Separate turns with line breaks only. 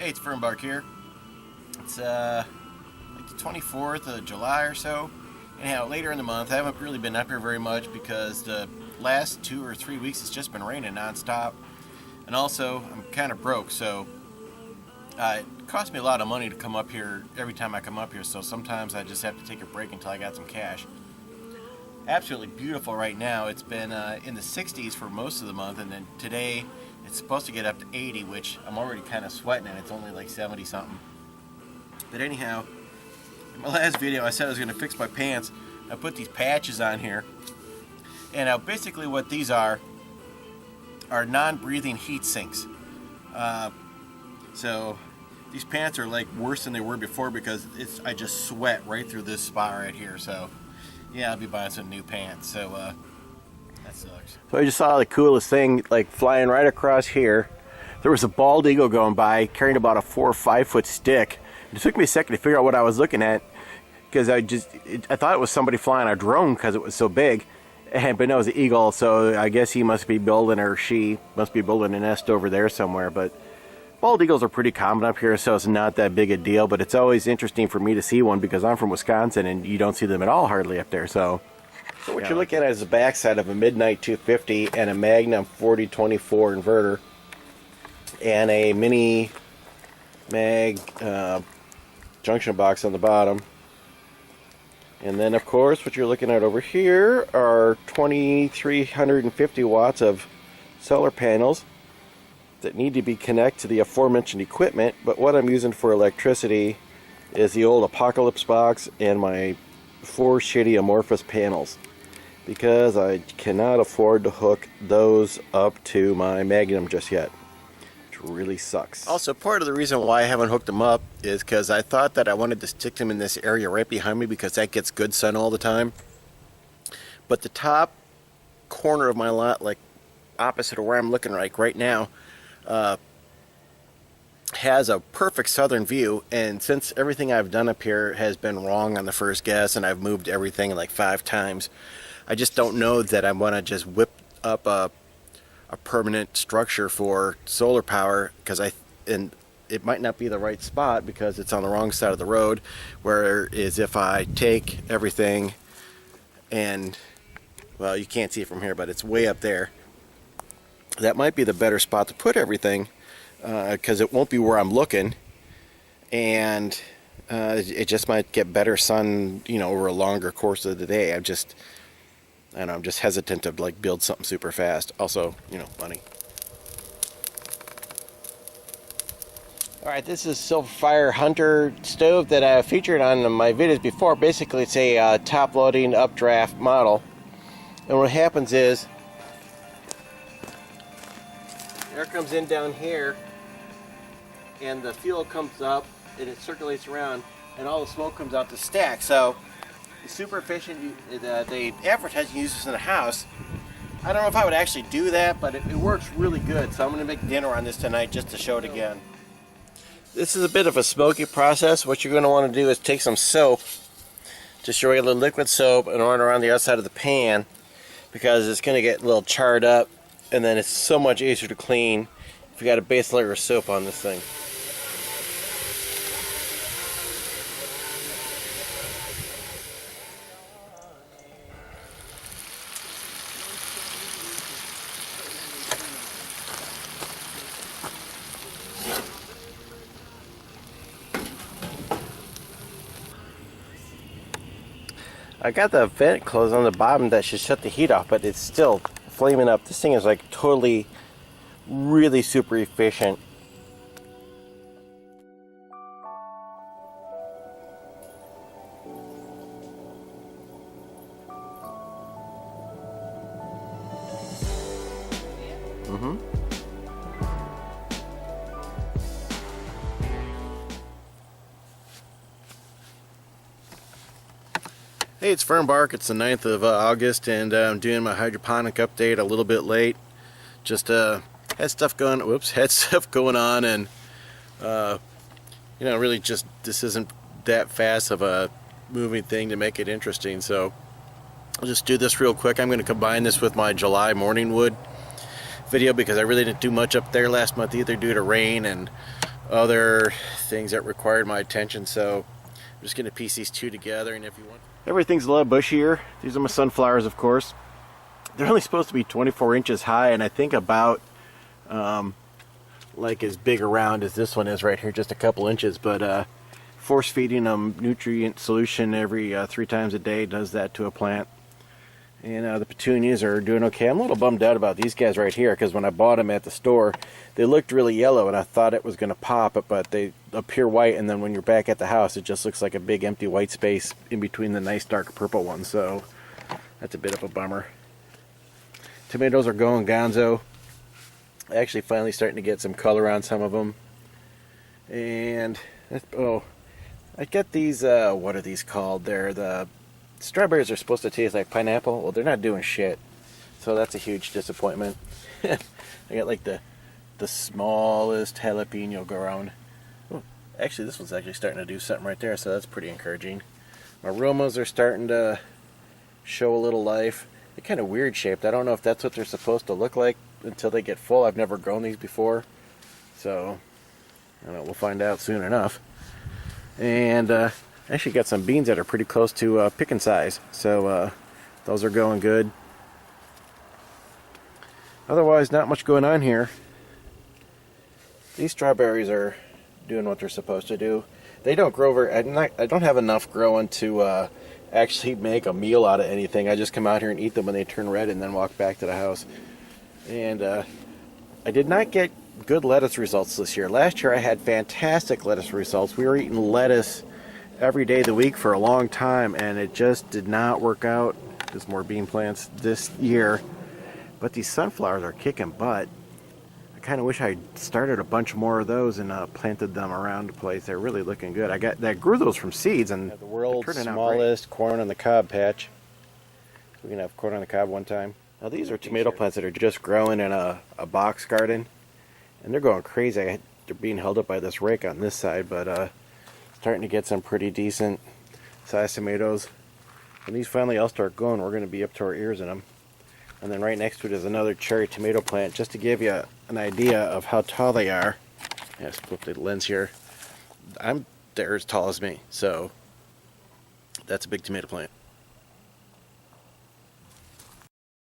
Hey, it's Fernbark here. It's like the 24th of July or so. Anyhow, later in the month, I haven't really been up here very much because the last 2 or 3 weeks it's just been raining nonstop. And also, I'm kind of broke, so it costs me a lot of money to come up here every time I come up here, so sometimes I just have to take a break until I got some cash. Absolutely beautiful right now. It's been in the 60s for most of the month, and then today it's supposed to get up to 80, which I'm already kind of sweating, and it's only like 70 something. But anyhow, in my last video I said I was going to fix my pants. I put these patches on here, and basically what these are non-breathing heat sinks. So these pants are like worse than they were before because I just sweat right through this spot right here. So yeah, I'll be buying some new pants. So that sucks. So I just saw the coolest thing, like flying right across here. There was a bald eagle going by carrying about a 4 or 5 foot stick. It took me a second to figure out what I was looking at because I thought it was somebody flying a drone because it was so big. But no, it was an eagle, so I guess he must be building, or she must be building a nest over there somewhere. But bald eagles are pretty common up here, so it's not that big a deal. But it's always interesting for me to see one because I'm from Wisconsin and you don't see them at all hardly up there. So what you're looking at is the backside of a Midnight 250 and a Magnum 4024 inverter and a mini mag junction box on the bottom. And then, of course, what you're looking at over here are 2,350 watts of solar panels that need to be connected to the aforementioned equipment. But what I'm using for electricity is the old Apocalypse box and my 4 shitty amorphous panels, because I cannot afford to hook those up to my Magnum just yet. Really sucks. Also, part of the reason why I haven't hooked them up is because I thought that I wanted to stick them in this area right behind me because that gets good sun all the time. But the top corner of my lot, like opposite of where I'm looking right now, has a perfect southern view, and since everything I've done up here has been wrong on the first guess and I've moved everything like 5 times, I just don't know that I want to just whip up a permanent structure for solar power, and it might not be the right spot because it's on the wrong side of the road. Whereas if I take everything and, well, you can't see it from here, but it's way up there, that might be the better spot to put everything because it won't be where I'm looking, and it just might get better sun, over a longer course of the day. I'm just hesitant to like build something super fast. Also, money. Alright, this is Silverfire Hunter stove that I featured on my videos before. Basically, it's a top-loading updraft model. And what happens is, air comes in down here, and the fuel comes up, and it circulates around, and all the smoke comes out the stack. So it's super efficient. They advertise you use this in the house. I don't know if I would actually do that, but it works really good. So I'm going to make dinner on this tonight just to show it again. This is a bit of a smoky process. What you're going to want to do is take some soap, just your regular liquid soap, and run around the outside of the pan because it's going to get a little charred up, and then it's so much easier to clean if you got a base layer of soap on this thing. I got the vent closed on the bottom that should shut the heat off, but it's still flaming up. This thing is like totally, really super efficient. Hey, it's Fernbark. It's the 9th of August, and I'm doing my hydroponic update a little bit late. Just had stuff going on, and really just this isn't that fast of a moving thing to make it interesting. So I'll just do this real quick. I'm going to combine this with my July morning wood video because I really didn't do much up there last month either due to rain and other things that required my attention, so I'm just going to piece these two together. And if you want, everything's a lot bushier. These are my sunflowers, of course. They're only supposed to be 24 inches high, and I think about like as big around as this one is right here, just a couple inches. But force feeding them nutrient solution every 3 times a day does that to a plant. And the petunias are doing okay. I'm a little bummed out about these guys right here, because when I bought them at the store, they looked really yellow, and I thought it was going to pop, but they appear white, and then when you're back at the house, it just looks like a big empty white space in between the nice dark purple ones. So that's a bit of a bummer. Tomatoes are going gonzo. Actually finally starting to get some color on some of them. And I get these, what are these called? They're the strawberries are supposed to taste like pineapple. Well, they're not doing shit. So that's a huge disappointment. I got like the smallest jalapeno grown. Oh, actually, this one's actually starting to do something right there, so that's pretty encouraging. My Romas are starting to show a little life. They're kind of weird shaped. I don't know if that's what they're supposed to look like until they get full. I've never grown these before. So, I don't know, we'll find out soon enough. And actually got some beans that are pretty close to picking size, so those are going good. Otherwise, not much going on here. These strawberries are doing what they're supposed to do. They don't grow very. I don't have enough growing to actually make a meal out of anything. I just come out here and eat them when they turn red, and then walk back to the house. And I did not get good lettuce results this year. Last year I had fantastic lettuce results. We were eating lettuce every day of the week for a long time, and it just did not work out. There's more bean plants this year, but these sunflowers are kicking butt. I kind of wish I started a bunch more of those and planted them around the place. They're really looking good. I grew those from seeds, and the world's smallest corn on the cob patch. We can have corn on the cob one time. Now these are tomato plants that are just growing in a box garden, and they're going crazy. They're being held up by this rake on this side, but starting to get some pretty decent sized tomatoes. When these finally all start going, we're going to be up to our ears in them. And then right next to it is another cherry tomato plant, just to give you an idea of how tall they are. Yeah, let's flip the lens here. They're as tall as me, so that's a big tomato plant.